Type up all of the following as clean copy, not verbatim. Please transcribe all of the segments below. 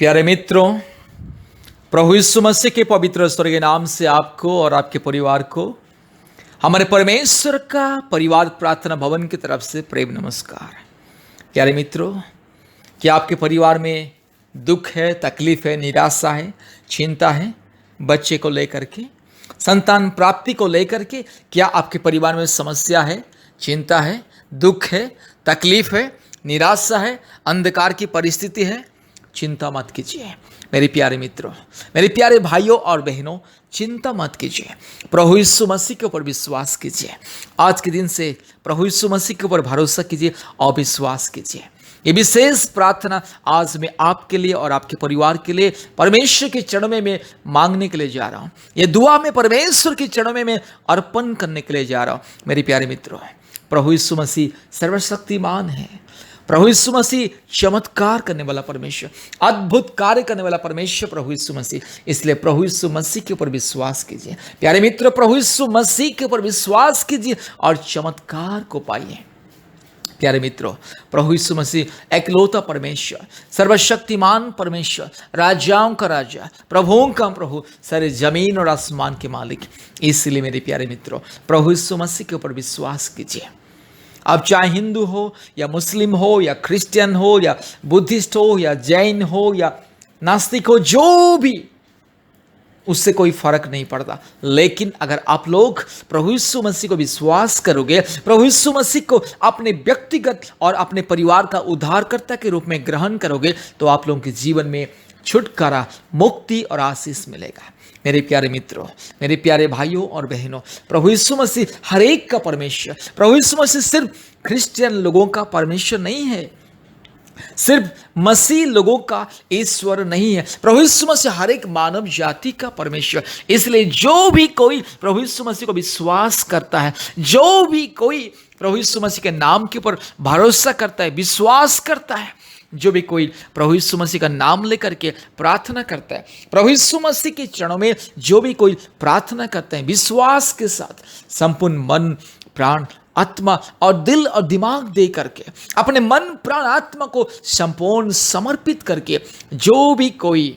प्यारे मित्रों, प्रभु यीशु मसीह के पवित्र स्वर्गीय नाम से आपको और आपके परिवार को हमारे परमेश्वर का परिवार प्रार्थना भवन की तरफ से प्रेम नमस्कार। प्यारे मित्रों, क्या आपके परिवार में दुख है, तकलीफ है, निराशा है, चिंता है? बच्चे को लेकर के, संतान प्राप्ति को लेकर के क्या आपके परिवार में समस्या है, चिंता है, दुख है, तकलीफ है, निराशा है, अंधकार की परिस्थिति है? चिंता मत कीजिए मेरे प्यारे मित्रों, मेरे प्यारे भाइयों और बहनों, चिंता मत कीजिए। प्रभु यीशु मसीह के ऊपर विश्वास कीजिए। आज के दिन से प्रभु यीशु मसीह के ऊपर भरोसा कीजिए और विश्वास कीजिए। ये विशेष प्रार्थना आज मैं आपके लिए और आपके परिवार के लिए परमेश्वर के चरणों में मैं मांगने के लिए जा रहा हूँ। ये दुआ मैं परमेश्वर के चरणों में मैं अर्पण करने के लिए जा रहा हूँ। मेरे प्यारे मित्रों, प्रभु यीशु मसीह सर्वशक्तिमान है। प्रभु यीशु मसीह चमत्कार करने वाला परमेश्वर, अद्भुत कार्य करने वाला परमेश्वर प्रभु यीशु मसीह। इसलिए प्रभु यीशु मसीह के ऊपर विश्वास कीजिए। प्यारे मित्र, प्रभु यीशु मसीह के ऊपर विश्वास कीजिए और चमत्कार को पाइए। प्यारे मित्रों, प्रभु यीशु मसीह एकलौता परमेश्वर, सर्वशक्तिमान परमेश्वर, राजाओं का राजा, प्रभुओं का प्रभु, सारे जमीन और आसमान के मालिक। इसलिए मेरे प्यारे मित्रों, प्रभु यीशु मसीह के ऊपर विश्वास कीजिए। आप चाहे हिंदू हो या मुस्लिम हो या क्रिश्चियन हो या बुद्धिस्ट हो या जैन हो या नास्तिक हो, जो भी, उससे कोई फर्क नहीं पड़ता। लेकिन अगर आप लोग प्रभु यीशु मसीह को विश्वास करोगे, प्रभु यीशु मसीह को अपने व्यक्तिगत और अपने परिवार का उद्धारकर्ता के रूप में ग्रहण करोगे, तो आप लोगों के जीवन में छुटकारा, मुक्ति और आशीष मिलेगा। मेरे प्यारे मित्रों, मेरे प्यारे भाइयों और बहनों, प्रभु यीशु मसीह हर एक का परमेश्वर। प्रभु यीशु मसीह सिर्फ क्रिश्चियन लोगों का परमेश्वर नहीं है, सिर्फ मसीह लोगों का ईश्वर नहीं है। प्रभु यीशु मसीह हर एक मानव जाति का परमेश्वर। इसलिए जो भी कोई प्रभु यीशु मसीह को विश्वास करता है, जो भी कोई प्रभु यीशु मसीह के नाम के ऊपर भरोसा करता है, विश्वास करता है, जो भी कोई प्रभु यीशु मसीह का नाम लेकर के प्रार्थना करता है, प्रभु यीशु मसीह के चरणों में जो भी कोई प्रार्थना करता है, विश्वास के साथ संपूर्ण मन, प्राण, आत्मा और दिल और दिमाग दे करके, अपने मन, प्राण, आत्मा को संपूर्ण समर्पित करके जो भी कोई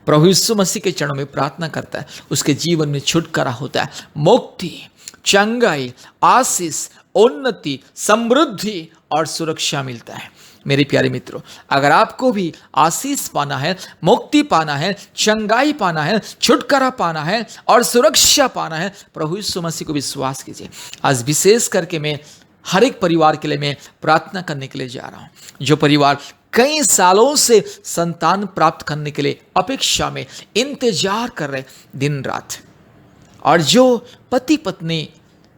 प्रभु यीशु मसीह के चरणों में प्रार्थना करता है, उसके जीवन में छुटकारा होता है, मुक्ति, चंगाई, आशीष, उन्नति, समृद्धि और सुरक्षा मिलता है। मेरे प्यारे मित्रों, अगर आपको भी आशीष पाना है, मुक्ति पाना है, चंगाई पाना है, छुटकारा पाना है और सुरक्षा पाना है, प्रभु यीशु मसीह को विश्वास कीजिए। आज विशेष करके मैं हर एक परिवार के लिए मैं प्रार्थना करने के लिए जा रहा हूँ, जो परिवार कई सालों से संतान प्राप्त करने के लिए अपेक्षा में इंतजार कर रहे दिन रात, और जो पति पत्नी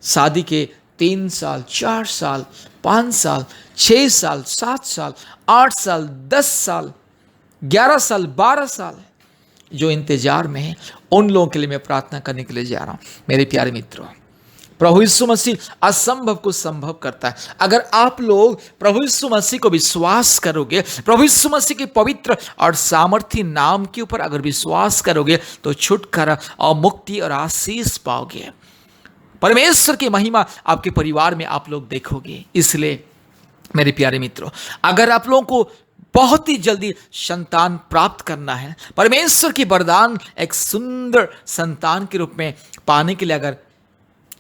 शादी के 3 साल, 4 साल, 5 साल, 6 साल, 7 साल, 8 साल, 10 साल, 11 साल, 12 साल जो इंतजार में है, उन लोगों के लिए मैं प्रार्थना करने के लिए जा रहा हूं। मेरे प्यारे मित्रों, प्रभु यीशु मसीह असंभव को संभव करता है। अगर आप लोग प्रभु यीशु मसीह को विश्वास करोगे, प्रभु यीशु मसीह के पवित्र और सामर्थी नाम के ऊपर अगर विश्वास करोगे, तो छुटकारा और मुक्ति और आशीष पाओगे। परमेश्वर की महिमा आपके परिवार में आप लोग देखोगे। इसलिए मेरे प्यारे मित्रों, अगर आप लोगों को बहुत ही जल्दी संतान प्राप्त करना है, परमेश्वर की वरदान एक सुंदर संतान के रूप में पाने के लिए अगर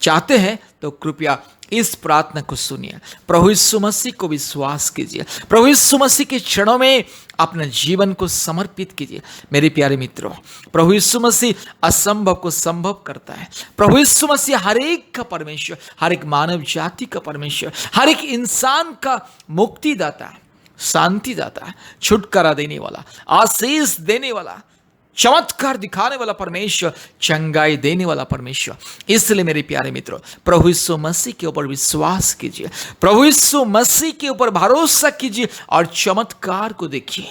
चाहते हैं, तो कृपया इस प्रार्थना को सुनिए। प्रभु यीशु मसीह को विश्वास कीजिए, प्रभु यीशु मसीह के चरणों में अपने जीवन को समर्पित कीजिए। मेरे प्यारे मित्रों, प्रभु यीशु मसीह असंभव को संभव करता है। प्रभु यीशु मसीह हर एक का परमेश्वर, हर एक मानव जाति का परमेश्वर, हर एक इंसान का मुक्तिदाता, शांतिदाता, छुटकारा देने वाला, आशीष देने वाला, चमत्कार दिखाने वाला परमेश्वर, चंगाई देने वाला परमेश्वर। इसलिए मेरे प्यारे मित्रों, प्रभु यीशु मसीह के ऊपर विश्वास कीजिए, प्रभु यीशु मसीह के ऊपर भरोसा कीजिए और चमत्कार को देखिए।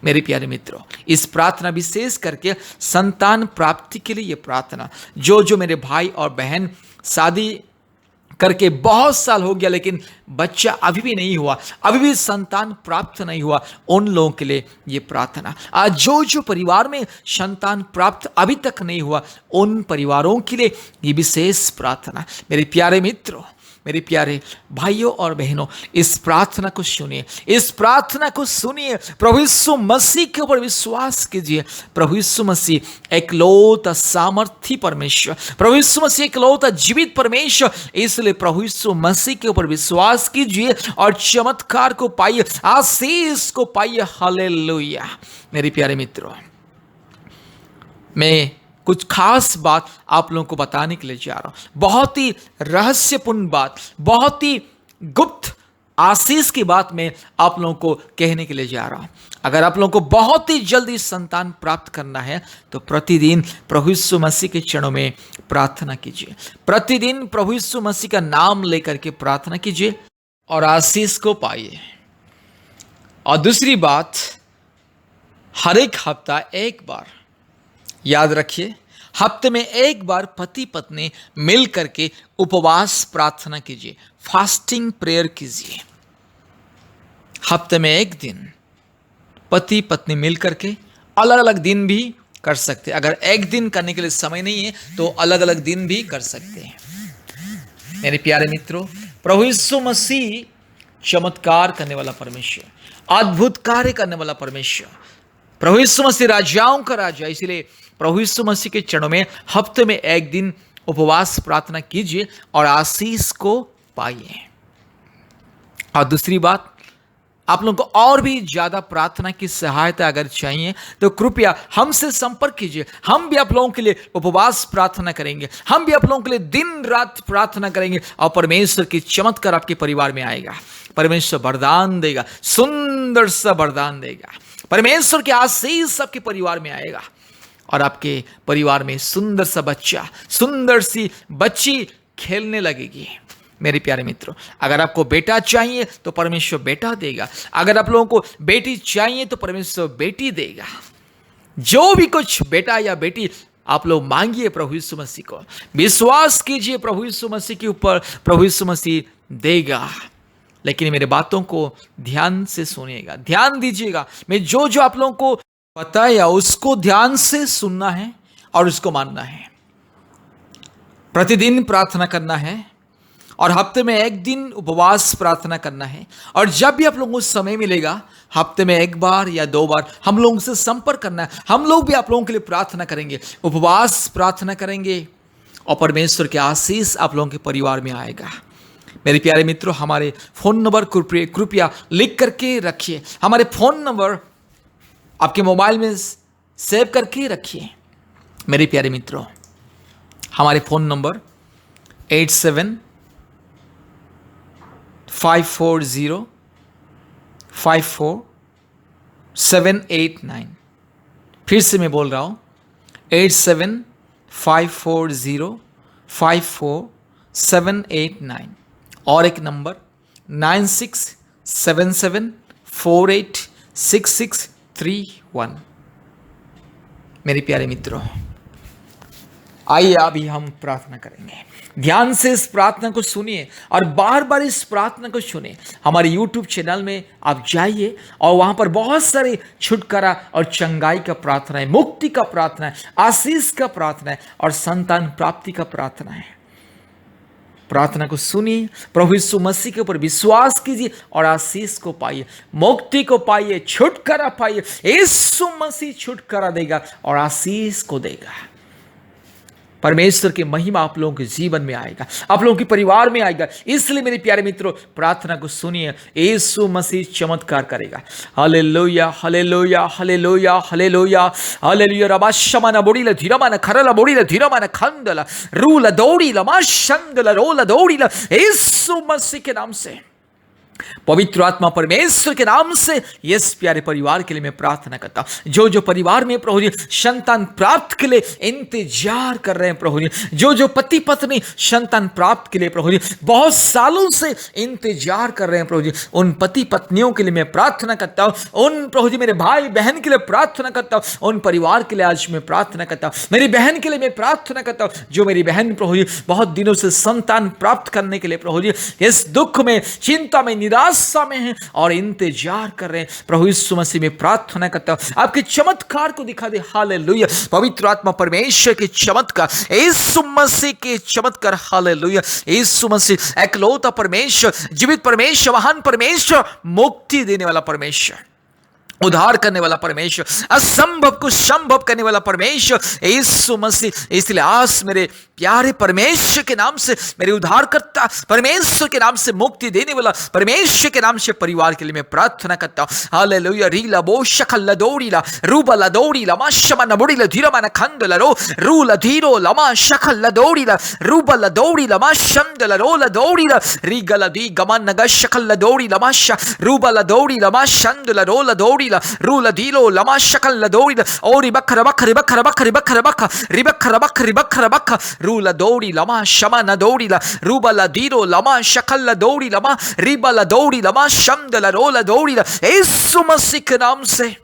मेरे प्यारे मित्रों, इस प्रार्थना विशेष करके संतान प्राप्ति के लिए ये प्रार्थना, जो मेरे भाई और बहन शादी करके बहुत साल हो गया लेकिन बच्चा अभी भी नहीं हुआ, अभी भी संतान प्राप्त नहीं हुआ, उन लोगों के लिए ये प्रार्थना। आज जो परिवार में संतान प्राप्त अभी तक नहीं हुआ, उन परिवारों के लिए ये विशेष प्रार्थना। मेरे प्यारे मित्रों, मेरे प्यारे भाइयों और बहनों, इस प्रार्थना को सुनिए, इस प्रार्थना को सुनिए। प्रभु यीशु मसीह के ऊपर विश्वास कीजिए। प्रभु यीशु मसीह एकलौता सामर्थी परमेश्वर, प्रभु यीशु मसीह एकलौता जीवित परमेश्वर, इसलिए प्रभु यीशु मसीह के ऊपर विश्वास कीजिए और चमत्कार को पाइए, आशीष को पाइए। हालेलुया। मेरे प्यारे मित्रों, मैं कुछ खास बात आप लोगों को बताने के लिए जा रहा हूं। बहुत ही रहस्यपूर्ण बात, बहुत ही गुप्त आशीष की बात मैं आप लोगों को कहने के लिए जा रहा हूं। अगर आप लोगों को बहुत ही जल्दी संतान प्राप्त करना है तो प्रतिदिन प्रभु यीशु मसीह के चरणों में प्रार्थना कीजिए। प्रतिदिन प्रभु यीशु मसीह का नाम लेकर के प्रार्थना कीजिए और आशीष को पाइए। और दूसरी बात, हर एक हफ्ता एक बार, याद रखिए, हफ्ते में एक बार पति पत्नी मिल करके उपवास प्रार्थना कीजिए, फास्टिंग प्रेयर कीजिए। हफ्ते में एक दिन पति पत्नी मिल करके, अलग अलग दिन भी कर सकते हैं। अगर एक दिन करने के लिए समय नहीं है तो अलग अलग दिन भी कर सकते हैं। मेरे प्यारे मित्रों, प्रभु यीशु मसीह चमत्कार करने वाला परमेश्वर, अद्भुत कार्य करने वाला परमेश्वर, प्रभु यीशु मसीह राजाओं का राजा। इसलिए प्रभु यीशु मसीह के चरणों में हफ्ते में एक दिन उपवास प्रार्थना कीजिए और आशीष को पाइए। और दूसरी बात, आप लोगों को और भी ज्यादा प्रार्थना की सहायता अगर चाहिए तो कृपया हमसे संपर्क कीजिए। हम भी आप लोगों के लिए उपवास प्रार्थना करेंगे, हम भी आप लोगों के लिए दिन रात प्रार्थना करेंगे और परमेश्वर की चमत्कार आपके परिवार में आएगा। परमेश्वर वरदान देगा, सुंदर सा वरदान देगा। परमेश्वर की आशीष आपके परिवार में आएगा और आपके परिवार में सुंदर सा बच्चा, सुंदर सी बच्ची खेलने लगेगी। मेरे प्यारे मित्रों, अगर आपको बेटा चाहिए तो परमेश्वर बेटा देगा, अगर आप लोगों को बेटी चाहिए तो परमेश्वर बेटी देगा। जो भी कुछ बेटा या बेटी आप लोग मांगिए प्रभु यीशु मसीह को, विश्वास कीजिए प्रभु यीशु मसीह के ऊपर, प्रभु यीशु मसीह देगा। लेकिन मेरे बातों को ध्यान से सुनिएगा, ध्यान दीजिएगा। मैं जो जो आप लोगों को बताया उसको ध्यान से सुनना है और उसको मानना है। प्रतिदिन प्रार्थना करना है और हफ्ते में एक दिन उपवास प्रार्थना करना है। और जब भी आप लोगों को समय मिलेगा, हफ्ते में एक बार या दो बार हम लोगों से संपर्क करना है। हम लोग भी आप लोगों के लिए प्रार्थना करेंगे, उपवास प्रार्थना करेंगे और परमेश्वर के आशीष आप लोगों के परिवार में आएगा। मेरे प्यारे मित्रों, हमारे फ़ोन नंबर कृपया लिख करके रखिए। हमारे फ़ोन नंबर आपके मोबाइल में सेव करके रखिए। मेरे प्यारे मित्रों, हमारे फ़ोन नंबर 8754054789। फिर से मैं बोल रहा हूँ, 8754054789। और एक नंबर 9677486631। मेरे प्यारे मित्रों, आइए अभी हम प्रार्थना करेंगे। ध्यान से इस प्रार्थना को सुनिए और बार बार इस प्रार्थना को सुनिए। हमारे YouTube चैनल में आप जाइए और वहां पर बहुत सारे छुटकारा और चंगाई का प्रार्थना है, मुक्ति का प्रार्थना है, आशीष का प्रार्थना है और संतान प्राप्ति का प्रार्थना है। प्रार्थना को सुनिए, प्रभु यीशु मसीह के ऊपर विश्वास कीजिए और आशीष को पाइए, मुक्ति को पाइए, छुटकारा पाइए। यीशु मसीह छुटकारा देगा और आशीष को देगा। परमेश्वर की महिमा आप लोगों के जीवन में आएगा, आप लोगों के परिवार में आएगा। इसलिए मेरे प्यारे मित्रों, प्रार्थना को सुनिए, यीशु मसीह चमत्कार करेगा। हालेलुया, हालेलुया, हालेलुया, हालेलुया, हालेलुया। रबाशमन बोड़ीला धीरमन खरला बोड़ीला धीरमन खंदला रूला दौड़ीला माशंगला रोला दौड़ीला। यीशु मसीह के नाम से, पवित्र आत्मा परमेश्वर के नाम से इस प्यारे परिवार के लिए मैं प्रार्थना करता हूं। जो जो परिवार में प्रभु जी संतान प्राप्त के लिए इंतजार कर रहे हैं, प्रभु जी जो पति पत्नी संतान प्राप्त के लिए प्रभु जी बहुत सालों से इंतजार कर रहे हैं, प्रभु जी उन पति पत्नियों के लिए मैं प्रार्थना करता हूं। उन प्रभु जी मेरे भाई बहन के लिए प्रार्थना करता हूं। उन परिवार के लिए आज मैं प्रार्थना करता हूं। मेरी बहन के लिए मैं प्रार्थना करता हूं, जो मेरी बहन प्रभु जी बहुत दिनों से संतान प्राप्त करने के लिए प्रभु जी इस दुख में, चिंता में, निराशा में हैं और इंतजार कर रहे हैं, प्रभु यीशु मसीह में प्रार्थना करता हूं आपके चमत्कार को दिखा दे। हालेलुया। पवित्र आत्मा परमेश्वर के चमत्कार, यीशु मसीह के चमत्कार। हालेलुया। यीशु मसीह एकलौता परमेश्वर, जीवित परमेश्वर, महान परमेश्वर, मुक्ति देने वाला परमेश्वर, उद्धार करने वाला परमेश्वर, असंभव को संभव करने वाला परमेश्वर यीशु मसीह। इसलिए आज मेरे प्यारे परमेश्वर के नाम से, मेरे उद्धारकर्ता परमेश्वर के नाम से, मुक्ति देने वाला परमेश्वर के नाम से परिवार के लिए मैं प्रार्थना करता हूं। हालेलुया। रीला बो शकल दौड़ीला रूबला दौड़ीला मा शमन बुड़ीला धीरमन खंदला रो रूला धीरो लमा शकल दौड़ीला रूबला दौड़ीला मा शमदला रोला दौड़ीला रीगला दी गमन नग शकल दौड़ीला मा श रूबला दौड़ीला मा शंदला रोला दौड़ीला रूला धीरो लमा शकल दौड़ीला ओरी बखर बखर बखर बखर बखर बखर रिबखर बखर बखर बखर रूला दौड़ी लमा शमा न दौड़ी ला रूबला धीरो लमा शकल दौड़ी लमा रिबला दौड़ी लमा शमदला रोला दौड़ी ला। यीशु मसीह के नाम से,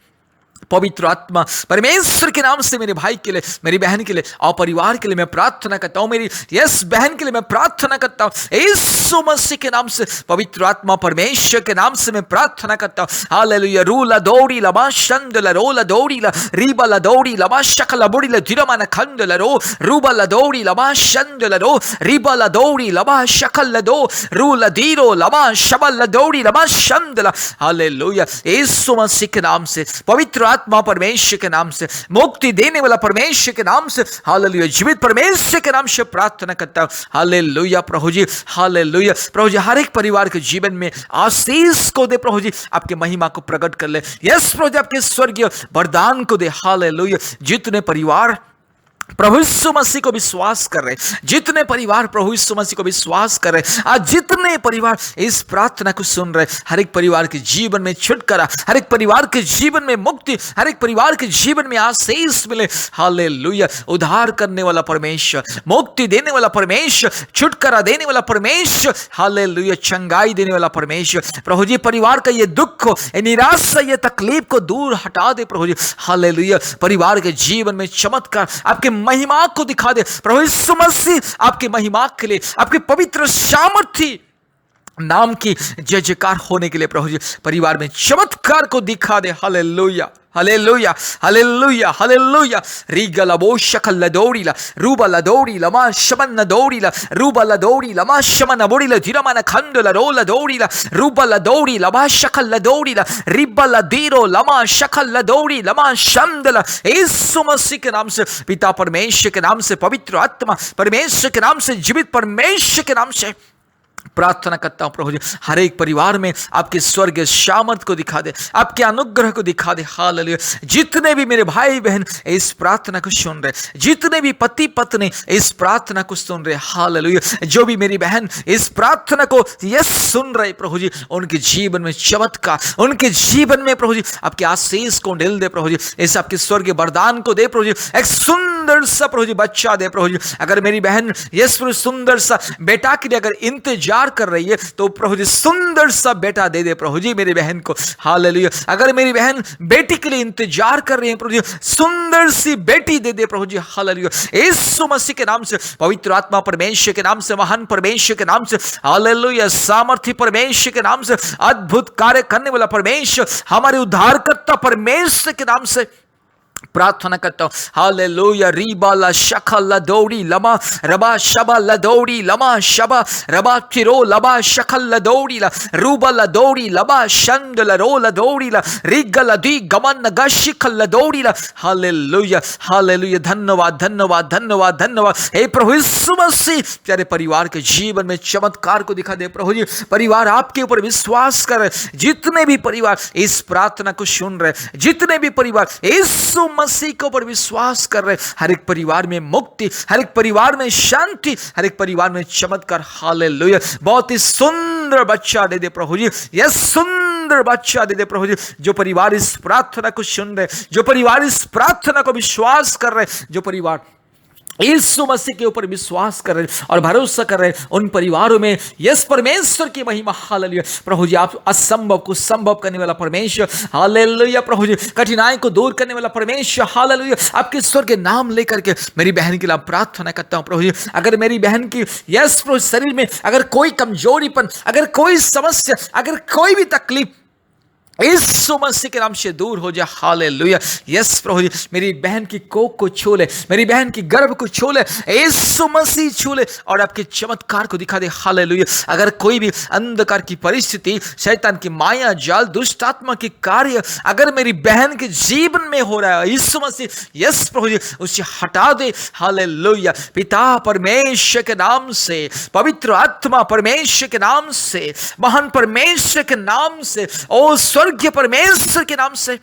पवित्र आत्मा परमेश्वर के नाम से मेरे भाई के लिए, मेरी बहन के लिए और परिवार के लिए मैं प्रार्थना करता हूं। मेरी यस बहन के लिए मैं प्रार्थना करता हूं यीशु मसीह के नाम से, पवित्र आत्मा परमेश्वर के नाम से मैं प्रार्थना करता हूं। हालेलुया। रूला दौड़ी लमा शंदला रोला दौड़ी ला रीबला दौड़ी लमा शकला बुड़ी ला धीरमन खंदला रो रूबला दौड़ी लमा शंदला रो रिबला दौड़ी लमा शकल दो रूला धीरो लमा शबल दौड़ी लमा शंदला। हालेलुया। यीशु मसीह के नाम से, पवित्र आत्मा परमेश्वर के नाम से, मुक्ति देने वाला परमेश्वर के नाम से, हालेलुया, जीवित परमेश्वर के नाम से प्रार्थना करता हूं। हालेलुया प्रभु जी। हालेलुया प्रभु जी। हर एक परिवार के जीवन में आशीष को दे प्रभु जी, आपके महिमा को प्रकट कर ले। यस प्रभु जी, आपके स्वर्गीय वरदान को दे। हालेलुया। जितने परिवार प्रभु यीशु मसीह को विश्वास कर रहे, जितने परिवार प्रभु यीशु मसीह को विश्वास कर रहे, आज जितने परिवार इस प्रार्थना को सुन रहे, हर एक परिवार के जीवन में छुटकारा, हर एक परिवार के जीवन में मुक्ति, हर एक परिवार के जीवन में आशीष मिले। हालेलुया। उद्धार करने वाला परमेश्वर, मुक्ति देने वाला परमेश्वर, छुटकारा देने वाला परमेश्वर, हालेलुया, चंगाई देने वाला परमेश्वर प्रभु जी, परिवार का ये दुख, ये निराशा, ये तकलीफ को दूर हटा दे प्रभु जी। हालेलुया। परिवार के जीवन में चमत्कार, आपके महिमा को दिखा दे प्रभु यीशु मसीह। आपकी महिमा के लिए, आपके पवित्र सामर्थी नाम की जय जयकार होने के लिए प्रभु जी, परिवार में चमत्कार को दिखा दे। हालेलुया। हालेलुया। हालेलुया। हालेलुया। रीगला बो शकल दौड़ी ला रूबला दौड़ी लमा शमन दौड़ी ला रूबला दौड़ी लमा शमन बोड़ी ला धीरमन खंदला रोला दौड़ी ला रूबला दौड़ी लमा शकल दौड़ी ला रिबला धीरो लमा शकल दौड़ी लमा शमदला। यीशु मसीह के नाम से, पिता परमेश्वर के नाम से, पवित्र आत्मा परमेश्वर के नाम से, जीवित परमेश्वर के नाम से प्रार्थना करता हूं प्रभु जी, हर एक परिवार में आपके स्वर्गीय सामर्थ को दिखा दे, आपके अनुग्रह को दिखा दे। हालेलुया। जितने भी मेरे भाई बहन इस प्रार्थना को सुन रहे, जितने भी पति पत्नी इस प्रार्थना को सुन रहे, हालेलुया, जो भी मेरी बहन इस प्रार्थना को यस सुन रहे प्रभु जी, उनके जीवन में चमत्कार, उनके जीवन में प्रभु जी आपके आशीष को ढेल दे प्रभु जी, इस आपके स्वर्गीय वरदान को दे प्रभु जी। एक सुंदर सा प्रभु जी बच्चा दे प्रभु जी। अगर मेरी बहन यस प्रभु सुंदर सा बेटा के लिए अगर इंतजार कर रही है तो प्रभु जी सुंदर सा बेटा दे दे प्रभु जी मेरी बहन को। हालेलुया। अगर मेरी बहन बेटी के लिए इंतजार कर रही है प्रभु जी, सुंदर सी बेटी दे दे प्रभु जी। हालेलुया। यीशु मसीह के नाम से, पवित्र आत्मा परमेश्वर के नाम से, महान परमेश्वर के नाम से, हालेलुया, सामर्थी परमेश्वर के नाम से, अद्भुत कार्य करने वाला परमेश्वर, हमारे उद्धारकर्ता परमेश्वर के नाम से प्रार्थना करता हूं। हालेलुया। रीबा ला शखा ला दौड़ी लमा रबा शबा ला दौड़ी लमा शबा रबा चिरो लबा शखल ला दौड़ी ला रूबा ला दौड़ी लबा शंद ला रो ला दौड़ी ला रिग ला दी गमन गशिखल ला दौड़ी ला। हालेलुया। हालेलुया। धन्यवाद, धन्यवाद, धन्यवाद, धन्यवाद। हे प्रभु यीशु मसीह, तेरे परिवार के जीवन में चमत्कार को दिखा दे प्रभु जी। परिवार आपके ऊपर विश्वास कर रहे, जितने भी परिवार इस प्रार्थना को सुन रहे, जितने भी परिवार यीशु मसीह के ऊपर विश्वास कर रहे, हर एक परिवार में मुक्ति, हर एक परिवार में शांति, हर एक परिवार में चमत्कार। हालेलुया। बहुत ही सुंदर बच्चा दे दे प्रभु जी, यह सुंदर बच्चा दे दे प्रभु जी। जो परिवार इस प्रार्थना को सुन रहे, जो परिवार इस प्रार्थना को विश्वास कर रहे, जो परिवार यीशु मसीह के ऊपर विश्वास कर रहे और भरोसा कर रहे उन परिवारों में यस परमेश्वर की महिमा। हालेलुया प्रभु जी, आप असंभव को संभव करने वाला परमेश्वर। हालेलुया प्रभु जी, कठिनाई को दूर करने वाला परमेश्वर। हालेलुया आपके स्वर के नाम लेकर के मेरी बहन के लिए प्रार्थना करता हूं प्रभु जी। अगर मेरी बहन की यस प्रभु शरीर में अगर कोई कमजोरीपन, अगर कोई समस्या, अगर कोई भी तकलीफ यीशु मसीह के नाम से दूर हो जाए। हालेलुया यस प्रभु जी, मेरी बहन की कोख को छू ले, मेरी बहन की गर्भ को छू ले, यीशु मसीह छू ले और आपके चमत्कार को दिखा दे। हालेलुया अगर कोई भी अंधकार की परिस्थिति, शैतान की माया जाल, दुष्ट आत्मा की कार्य अगर मेरी बहन के जीवन में हो रहा है, यीशु मसीह यस प्रभु जी उसे हटा दे। हालेलुया पिता परमेश्वर के नाम से, पवित्र आत्मा परमेश्वर के नाम से, महान परमेश्वर के नाम से, ओ स्वर्गीय परमेश्वर के नाम से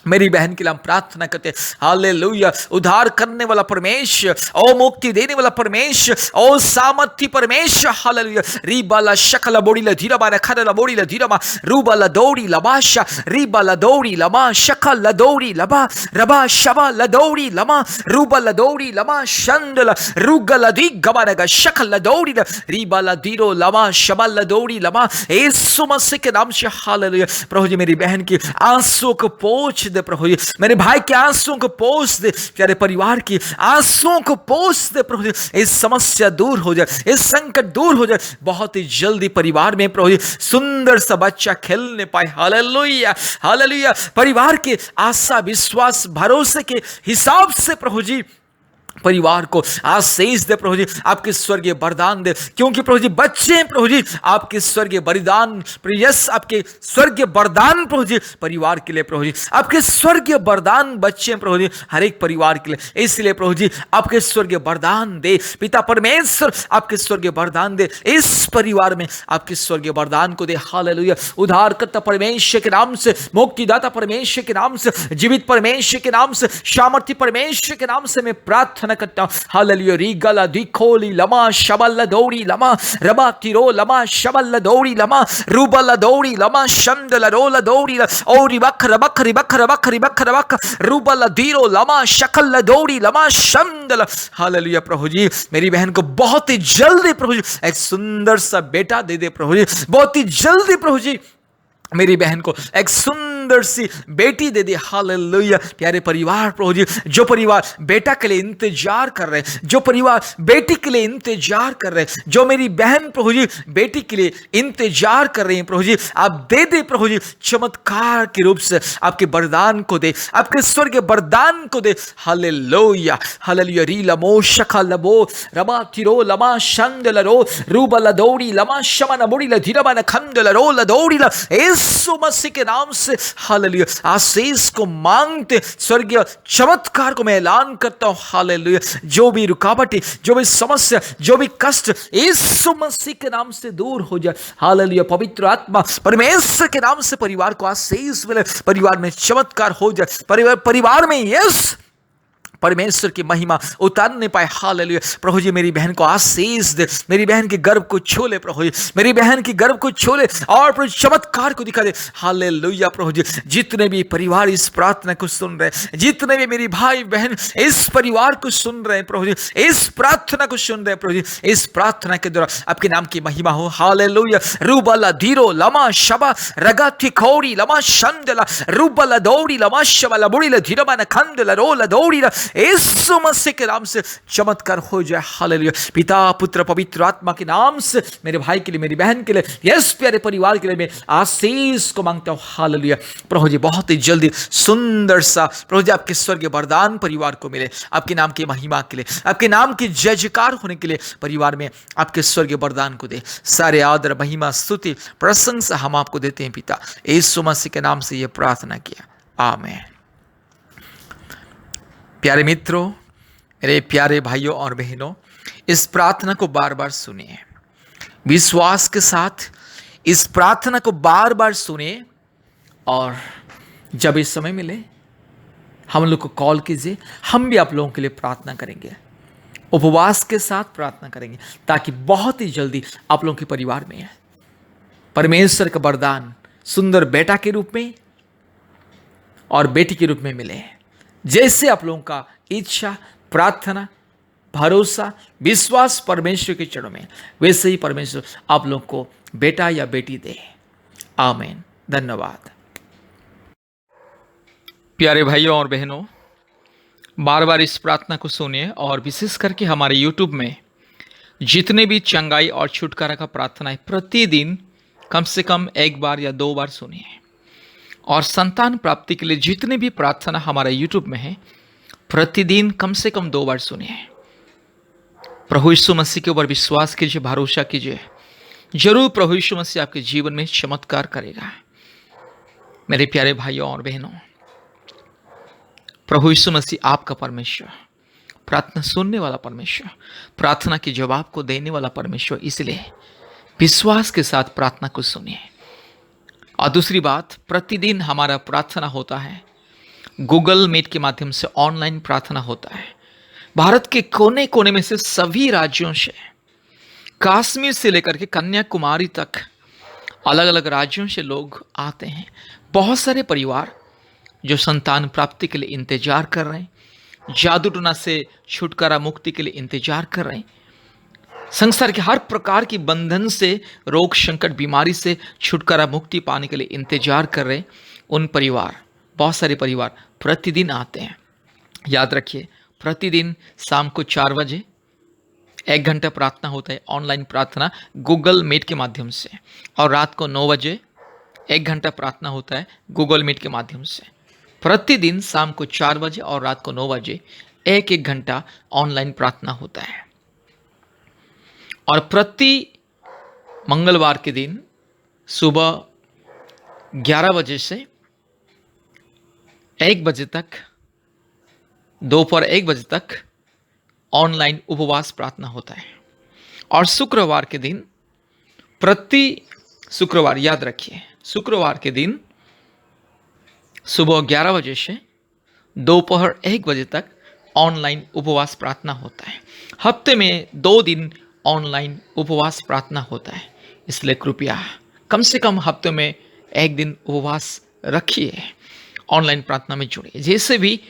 मेरी बहन के लिए हम प्रार्थना करते हैं। हालेलुया उद्धार करने वाला परमेश्वर, ओ मुक्ति देने वाला परमेश्वर, ओ सामर्थ्य परमेश्वर। हालेलुया रीबाला शकला बोड़ीला धीराबा रखला बोड़ीला धीरामा रूबाला दौड़ी लबाशा रीबाला दौड़ी लमा शकला दौड़ी लबा रबा शबा लदौड़ी लमा रूबाला दौड़ी लमा शंदला रुगला दी गबारगा शकला दौड़ी रीबाला दीरो लमा शबला दौड़ी लमा यीशु मसीह के नाम से। हालेलुया प्रभु जी मेरी बहन की आंसुओं को पोंछ दे प्रभु जी, मेरे भाई के आंसुओं को पोंछ दे, प्यारे परिवार की आंसुओं को पोंछ दे प्रभु जी। इस समस्या दूर हो जाए, इस संकट दूर हो जाए, बहुत ही जल्दी परिवार में प्रभु जी सुंदर सा बच्चा खेलने पाए। हालेलुया हालेलुया परिवार के आशा विश्वास भरोसे के हिसाब से प्रभु जी परिवार को आशीष दे प्रभु जी, आपके स्वर्गीय वरदान दे, क्योंकि प्रभु जी बच्चे हैं प्रभु जी आपके स्वर्गीय वरदान, यस आपके स्वर्गीय वरदान प्रभु जी परिवार के लिए प्रभु जी, आपके स्वर्गीय वरदान बच्चे हैं प्रभु जी हर एक परिवार के लिए। इसलिए प्रभु जी आपके स्वर्गीय वरदान दे, पिता परमेश्वर आपके स्वर्गीय वरदान दे, इस परिवार में आपके स्वर्गीय वरदान को दे। हालेलुया उद्धारकर्ता परमेश्वर के नाम से, मुक्तिदाता परमेश्वर के नाम से, जीवित परमेश्वर के नाम से, सामर्थ्य परमेश्वर के नाम से मैं प्रार्थना करता हूं। हालेलुया रीगला दिखोली लमा शबल दौड़ी लमा रबा तिरो लमा शबल दौड़ी लमा रूबल दौड़ी लमा शंदल रोल दौड़ी ओरी बखर बखरी बखर बखरी बखर बख रूबल दीरो लमा शकल दौड़ी लमा शंदल। हालेलुया प्रभु जी मेरी बहन को बहुत ही जल्दी प्रभु जी एक सुंदर सा बेटा दे दे प्रभु जी, बहुत ही जल्दी प्रभु जी मेरी बहन को एक सुंदर सी बेटी दे दी। हालेलुया प्यारे परिवार प्रभु जी, जो परिवार बेटा के लिए इंतजार कर रहे हैं, जो परिवार बेटी के लिए इंतजार कर रहे हैं, जो मेरी बहन प्रभु जी बेटी के लिए इंतजार कर रहे हैं प्रभु जी, आप दे दे प्रभु जी चमत्कार के रूप से आपके वरदान को दे, आपके स्वर्गीय वरदान को दे। हालेलुया हालेलुया री लमो शखा लबो रबा तिरो लमा शंद लरो रूबल दौड़ी लमा शमन बुड़ी लधीरबा न खंद लरो लदौड़ी ल यीशु मसीह के नाम से। हालेलुया आशीष को मांगते स्वर्गीय चमत्कार को मैं ऐलान करता हूं। हालेलुया जो भी रुकावटें, जो भी समस्या, जो भी कष्ट यीशु मसीह के नाम से दूर हो जाए। हालेलुया पवित्र आत्मा परमेश्वर के नाम से परिवार को आशीष मिले, परिवार में चमत्कार हो जाए, परिवार में यस परमेश्वर की महिमा उतारने पाए। हालेलुया प्रभु जी मेरी बहन को आशीष दे, मेरी बहन के गर्भ को छू ले प्रभु जी, मेरी बहन की गर्भ को छू ले और प्रभु चमत्कार को दिखा दे। हालेलुया प्रभु जी जितने भी परिवार इस प्रार्थना को सुन रहे हैं, जितने भी मेरी भाई बहन इस परिवार को सुन रहे हैं प्रभु जी, इस प्रार्थना को सुन रहे हैं प्रभु जी, इस प्रार्थना के द्वारा आपके नाम की महिमा हो। हालेलुया रूबला धीरो लमा शबा रगा थिखौड़ी लमा शंदला रूबला दौड़ी लमा शबला बुड़ी धीरमा न खंदला रोला दौड़ी यीशु मसीह के नाम से चमत्कार हो जाए। हालेलुया पिता पुत्र पवित्र आत्मा के नाम से मेरे भाई के लिए, मेरी बहन के लिए, यस प्यारे परिवार के लिए मैं आशीष को मांगता हूं। हालेलुया प्रभु जी बहुत ही जल्दी सुंदर सा प्रभु जी आपके स्वर्गीय वरदान परिवार को मिले, आपके नाम की महिमा के लिए, आपके नाम की जय जयकार होने के लिए परिवार में आपके स्वर्गीय वरदान को दे। सारे आदर महिमा स्तुति प्रशंसा हम आपको देते हैं पिता, यीशु मसीह के नाम से यह प्रार्थना किया, आमीन। प्यारे मित्रों, मेरे प्यारे भाइयों और बहनों, इस प्रार्थना को बार बार सुनिए, विश्वास के साथ इस प्रार्थना को बार बार सुनिए और जब इस समय मिले हम लोग को कॉल कीजिए, हम भी आप लोगों के लिए प्रार्थना करेंगे, उपवास के साथ प्रार्थना करेंगे, ताकि बहुत ही जल्दी आप लोगों के परिवार में परमेश्वर का वरदान सुंदर बेटा के रूप में और बेटी के रूप में मिले, जैसे आप लोगों का इच्छा प्रार्थना भरोसा, विश्वास परमेश्वर के चरणों में, वैसे ही परमेश्वर आप लोग को बेटा या बेटी दे। आमीन। धन्यवाद। प्यारे भाइयों और बहनों, बार बार इस प्रार्थना को सुनिए और विशेष करके हमारे YouTube में जितने भी चंगाई और छुटकारा का प्रार्थना है प्रतिदिन कम से कम एक बार या 2 बार सुनिए। और संतान प्राप्ति के लिए जितने भी प्रार्थना हमारे YouTube में है प्रतिदिन कम से कम 2 बार सुनिए। प्रभु यीशु मसीह के ऊपर विश्वास कीजिए, भरोसा कीजिए, जरूर प्रभु यीशु मसीह आपके जीवन में चमत्कार करेगा। मेरे प्यारे भाइयों और बहनों, प्रभु यीशु मसीह आपका परमेश्वर, प्रार्थना सुनने वाला परमेश्वर, प्रार्थना के जवाब को देने वाला परमेश्वर, इसलिए विश्वास के साथ प्रार्थना को सुनिए। और दूसरी बात, प्रतिदिन हमारा प्रार्थना होता है गूगल मीट के माध्यम से, ऑनलाइन प्रार्थना होता है। भारत के कोने कोने में से, सभी राज्यों से, कश्मीर से लेकर के कन्याकुमारी तक अलग अलग राज्यों से लोग आते हैं। बहुत सारे परिवार जो संतान प्राप्ति के लिए इंतजार कर रहे हैं, जादू टोना से छुटकारा मुक्ति के लिए इंतजार कर रहे हैं, संसार के हर प्रकार की बंधन से, रोग संकट बीमारी से छुटकारा मुक्ति पाने के लिए इंतजार कर रहे हैं, उन परिवार, बहुत सारे परिवार प्रतिदिन आते हैं। याद रखिए, प्रतिदिन शाम को 4 बजे 1 घंटा प्रार्थना होता है, ऑनलाइन प्रार्थना गूगल मीट के माध्यम से, और रात को 9 बजे 1 घंटा प्रार्थना होता है गूगल मीट के माध्यम से। प्रतिदिन शाम को 4 बजे और रात को 9 बजे 1-1 घंटा ऑनलाइन प्रार्थना होता है। और प्रति मंगलवार के दिन सुबह 11 बजे से 1 बजे तक, दोपहर 1 बजे तक ऑनलाइन उपवास प्रार्थना होता है। और शुक्रवार के दिन, प्रति शुक्रवार, याद रखिए, शुक्रवार के दिन सुबह 11 बजे से दोपहर 1 बजे तक ऑनलाइन उपवास प्रार्थना होता है। हफ्ते में 2 दिन ऑनलाइन उपवास प्रार्थना होता है, इसलिए कृपया कम से कम हफ्ते में 1 दिन उपवास रखिए, ऑनलाइन प्रार्थना में जुड़िए। जैसे भी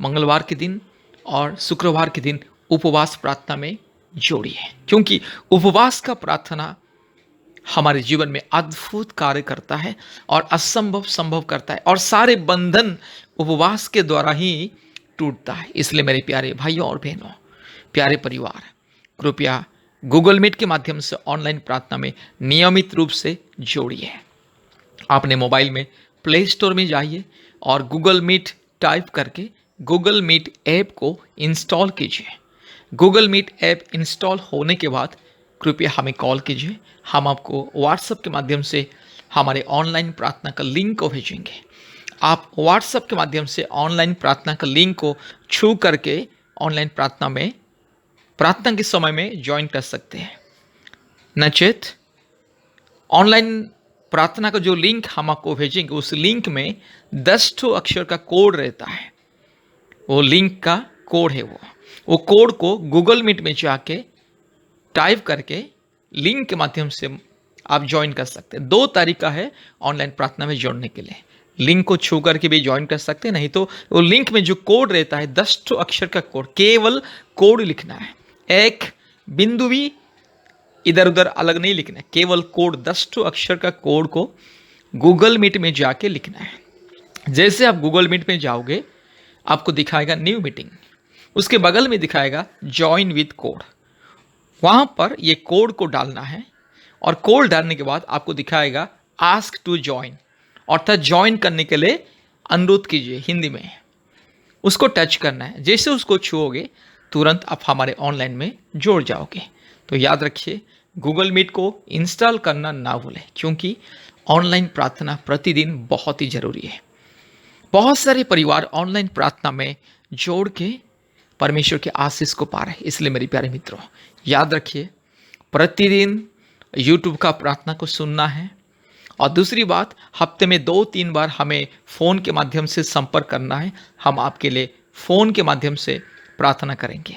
मंगलवार के दिन और शुक्रवार के दिन उपवास प्रार्थना में जोड़िए, क्योंकि उपवास का प्रार्थना हमारे जीवन में अद्भुत कार्य करता है और असंभव संभव करता है, और सारे बंधन उपवास के द्वारा ही टूटता है। इसलिए मेरे प्यारे भाइयों और बहनों, प्यारे परिवार, कृपया गूगल मीट के माध्यम से ऑनलाइन प्रार्थना में नियमित रूप से जोड़िए। आपने मोबाइल में प्ले स्टोर में जाइए और गूगल मीट टाइप करके गूगल मीट ऐप को इंस्टॉल कीजिए। गूगल मीट ऐप इंस्टॉल होने के बाद कृपया हमें कॉल कीजिए, हम आपको व्हाट्सएप के माध्यम से हमारे ऑनलाइन प्रार्थना का लिंक को भेजेंगे। आप व्हाट्सएप के माध्यम से ऑनलाइन प्रार्थना का लिंक को छू करके ऑनलाइन प्रार्थना में, प्रार्थना के समय में ज्वाइन कर सकते हैं। नचेत ऑनलाइन प्रार्थना का जो लिंक हम आपको भेजेंगे, उस लिंक में 10 अक्षर का कोड रहता है, वो लिंक का कोड है। वो कोड को गूगल मीट में जाके टाइप करके लिंक के माध्यम से आप ज्वाइन कर सकते हैं। 2 तरीका है ऑनलाइन प्रार्थना में जोड़ने के लिए, लिंक को छू करके भी ज्वाइन कर सकते हैं, नहीं तो वो लिंक में जो कोड रहता है 10 अक्षर का कोड, केवल कोड लिखना है, एक बिंदु भी इधर उधर अलग नहीं लिखना है, केवल कोड 10 अक्षर का कोड को गूगल मीट में जाके लिखना है। जैसे आप गूगल मीट में जाओगे, आपको दिखाएगा न्यू मीटिंग, उसके बगल में दिखाएगा ज्वाइन विद कोड, वहां पर ये कोड को डालना है, और कोड डालने के बाद आपको दिखाएगा आस्क टू ज्वाइन, अर्थात ज्वाइन करने के लिए अनुरोध कीजिए हिंदी में, उसको टच करना है। जैसे उसको छुओगे तुरंत आप हमारे ऑनलाइन में जोड़ जाओगे। तो याद रखिए, गूगल मीट को इंस्टॉल करना ना भूलें, क्योंकि ऑनलाइन प्रार्थना प्रतिदिन बहुत ही जरूरी है। बहुत सारे परिवार ऑनलाइन प्रार्थना में जोड़ के परमेश्वर के आशीष को पा रहे हैं। इसलिए मेरे प्यारे मित्रों, याद रखिए, प्रतिदिन यूट्यूब का प्रार्थना को सुनना है, और दूसरी बात, हफ्ते में 2-3 बार हमें फ़ोन के माध्यम से संपर्क करना है, हम आपके लिए फ़ोन के माध्यम से प्रार्थना करेंगे।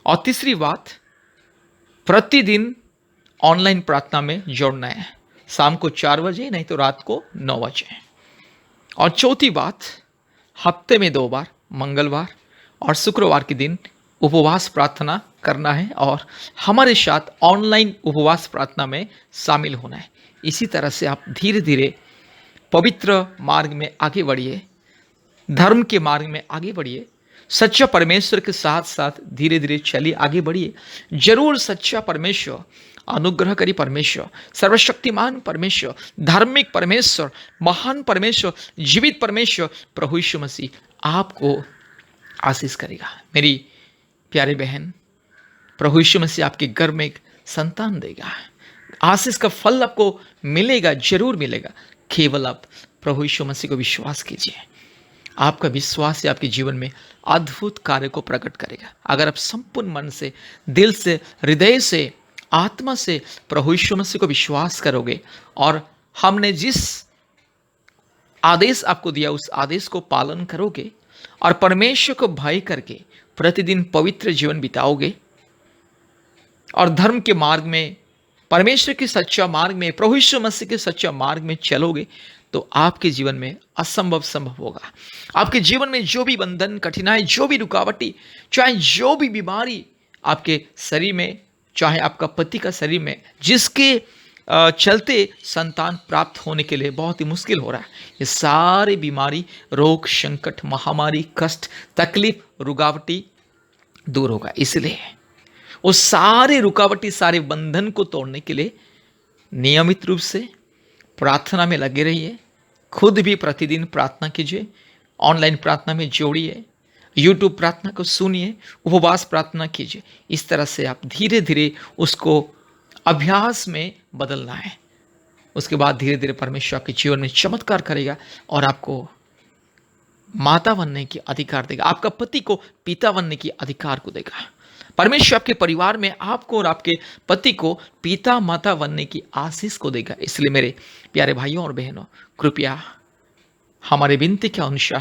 और तीसरी बात, प्रतिदिन ऑनलाइन प्रार्थना में जोड़ना है, शाम को 4 बजे, नहीं तो रात को 9 बजे। और चौथी बात, हफ्ते में 2 बार, मंगलवार और शुक्रवार के दिन उपवास प्रार्थना करना है और हमारे साथ ऑनलाइन उपवास प्रार्थना में शामिल होना है। इसी तरह से आप धीरे धीरे पवित्र मार्ग में आगे बढ़िए, धर्म के मार्ग में आगे बढ़िए, सच्चा परमेश्वर के साथ साथ धीरे धीरे चलिए, आगे बढ़िए। जरूर सच्चा परमेश्वर, अनुग्रहकारी परमेश्वर, सर्वशक्तिमान परमेश्वर, धार्मिक परमेश्वर, महान परमेश्वर, जीवित परमेश्वर प्रभु यीशु मसीह आपको आशीष करेगा। मेरी प्यारे बहन, प्रभु यीशु मसीह आपके घर में एक संतान देगा। आशीष का फल आपको मिलेगा, जरूर मिलेगा। केवल आप प्रभु यीशु मसीह को विश्वास कीजिए। आपका विश्वास ही आपके जीवन में अद्भुत कार्य को प्रकट करेगा। अगर आप संपूर्ण मन से, दिल से, हृदय से, आत्मा से प्रभु यीशु मसीह को विश्वास करोगे और हमने जिस आदेश आपको दिया उस आदेश को पालन करोगे और परमेश्वर को भय करके प्रतिदिन पवित्र जीवन बिताओगे और धर्म के मार्ग में, परमेश्वर के सच्चा मार्ग में, प्रभु यीशु मसीह के सच्चा मार्ग में चलोगे तो आपके जीवन में असंभव संभव होगा। आपके जीवन में जो भी बंधन, कठिनाई, जो भी रुकावटी, चाहे जो भी बीमारी आपके शरीर में, चाहे आपका पति का शरीर में, जिसके चलते संतान प्राप्त होने के लिए बहुत ही मुश्किल हो रहा है, ये सारे बीमारी, रोग, संकट, महामारी, कष्ट, तकलीफ, रुकावटी दूर होगा। इसलिए वो सारे रुकावटी, सारे बंधन को तोड़ने के लिए नियमित रूप से प्रार्थना में लगे रहिए। खुद भी प्रतिदिन प्रार्थना कीजिए, ऑनलाइन प्रार्थना में जोड़िए, यूट्यूब प्रार्थना को सुनिए, उपवास प्रार्थना कीजिए। इस तरह से आप धीरे धीरे उसको अभ्यास में बदलना है। उसके बाद धीरे धीरे परमेश्वर आपके जीवन में चमत्कार करेगा और आपको माता बनने की अधिकार देगा, आपका पति को पिता बनने की अधिकार को देगा। परमेश्वर आपके परिवार में आपको और आपके पति को पिता माता बनने की आशीष को देगा। इसलिए मेरे प्यारे भाइयों और बहनों, कृपया हमारे विनती के अनुसार